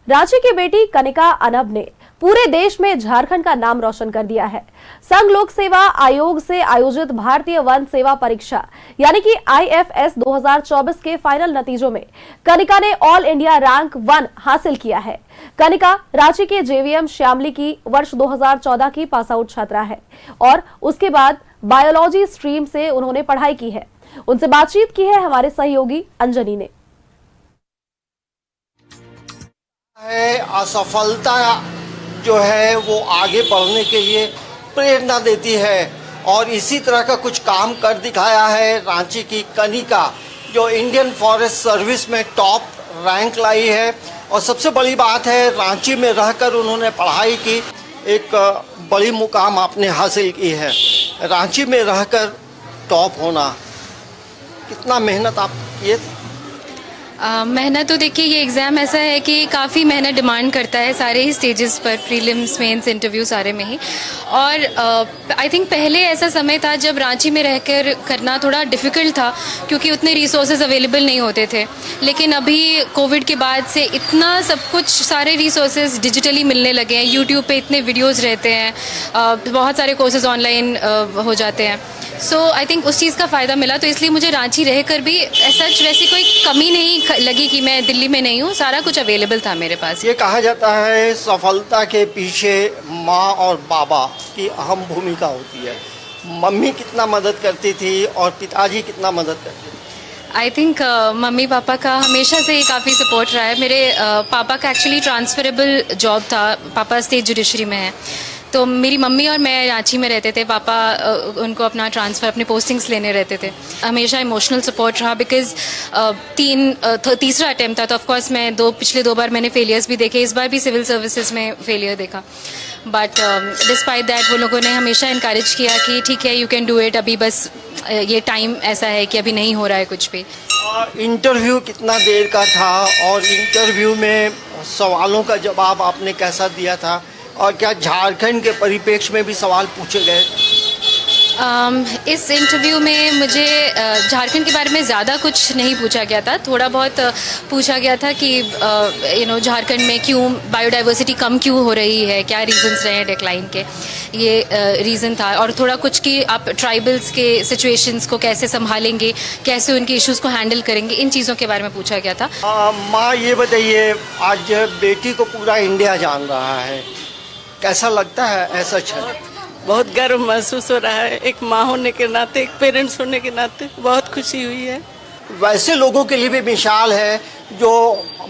रांची की बेटी कनिका अनब ने पूरे देश में झारखंड का नाम रोशन कर दिया है। संघ लोक सेवा आयोग से आयोजित भारतीय वन सेवा परीक्षा यानी कि IFS 2024 के फाइनल नतीजों में कनिका ने ऑल इंडिया रैंक 1 हासिल किया है। कनिका रांची के JVM श्यामली की वर्ष 2014 की पास आउट छात्रा है और उसके बाद बायोलॉजी स्ट्रीम से उन्होंने पढ़ाई की है। उनसे बातचीत की है हमारे सहयोगी अंजनी ने। असफलता जो है वो आगे बढ़ने के लिए प्रेरणा देती है और इसी तरह का कुछ काम कर दिखाया है रांची की कनिका, जो इंडियन फॉरेस्ट सर्विस में टॉप रैंक लाई है। और सबसे बड़ी बात है, रांची में रहकर उन्होंने पढ़ाई की, एक बड़ी मुकाम आपने हासिल की है। रांची में रहकर टॉप होना, कितना मेहनत आप किए थे? मेहनत तो देखिए, ये एग्ज़ाम ऐसा है कि काफ़ी मेहनत डिमांड करता है सारे ही स्टेजेस पर, प्रीलिम्स, मेंस, इंटरव्यू सारे में ही। और आई थिंक पहले ऐसा समय था जब रांची में रहकर करना थोड़ा डिफ़िकल्ट था क्योंकि उतने रिसोर्सेज अवेलेबल नहीं होते थे। लेकिन अभी कोविड के बाद से इतना सब कुछ, सारे रिसोर्सेज डिजिटली मिलने लगे हैं। यूट्यूब पे इतने वीडियोज़ रहते हैं, बहुत सारे कोर्सेज ऑनलाइन हो जाते हैं। सो आई थिंक उस चीज़ का फ़ायदा मिला, तो इसलिए मुझे रांची रहकर भी सच वैसी कोई कमी नहीं लगी कि मैं दिल्ली में नहीं हूँ। सारा कुछ अवेलेबल था मेरे पास। ये कहा जाता है सफलता के पीछे माँ और बाबा की अहम भूमिका होती है। मम्मी कितना मदद करती थी और पिताजी कितना मदद करते थे? आई थिंक मम्मी पापा का हमेशा से ही काफ़ी सपोर्ट रहा है। मेरे पापा का एक्चुअली ट्रांसफरेबल जॉब था, पापा स्टेट जुडिशरी में है, तो मेरी मम्मी और मैं रांची में रहते थे। पापा उनको अपना ट्रांसफ़र, अपने पोस्टिंग्स लेने रहते थे। हमेशा इमोशनल सपोर्ट रहा बिकॉज़ तीसरा अटैम्प्ट था, तो ऑफकोर्स मैं पिछले दो बार मैंने फेलियर्स भी देखे, इस बार भी सिविल सर्विसेज में फेलियर देखा। बट डिस्पाइट दैट वो लोगों ने हमेशा इनकरेज किया कि ठीक है, यू कैन डू इट, अभी बस ये टाइम ऐसा है कि अभी नहीं हो रहा है कुछ भी। इंटरव्यू कितना देर का था और इंटरव्यू में सवालों का जवाब आपने कैसा दिया था, और क्या झारखंड के परिप्रेक्ष्य में भी सवाल पूछे गए? इस इंटरव्यू में मुझे झारखंड के बारे में ज़्यादा कुछ नहीं पूछा गया था। थोड़ा बहुत पूछा गया था कि झारखंड में क्यों बायोडाइवर्सिटी कम क्यों हो रही है, क्या रीजंस रहे हैं डिक्लाइन के, ये रीज़न था। और थोड़ा कुछ कि आप ट्राइबल्स के सिचुएशंस को कैसे संभालेंगे, कैसे उनके इश्यूज़ को हैंडल करेंगे, इन चीज़ों के बारे में पूछा गया था। माँ, ये बताइए, आज बेटी को पूरा इंडिया जान रहा है, कैसा लगता है ऐसा क्षण? बहुत गर्व महसूस हो रहा है। एक माँ होने के नाते, एक पेरेंट्स होने के नाते बहुत खुशी हुई है। वैसे लोगों के लिए भी मिसाल है जो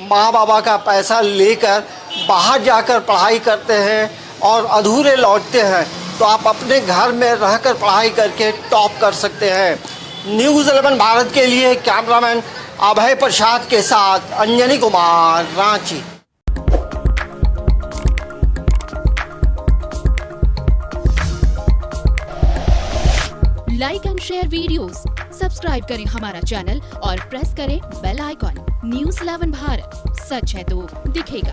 माँ बाबा का पैसा लेकर बाहर जाकर पढ़ाई करते हैं और अधूरे लौटते हैं, तो आप अपने घर में रहकर पढ़ाई करके टॉप कर सकते हैं। न्यूज़ 11 भारत के लिए कैमरामैन अभय प्रसाद के साथ Anjani Kumar, Ranchi. Like and share videos, subscribe करें हमारा चैनल और प्रेस करें बेल आइकॉन। न्यूज़ 11 भारत, सच है तो दिखेगा।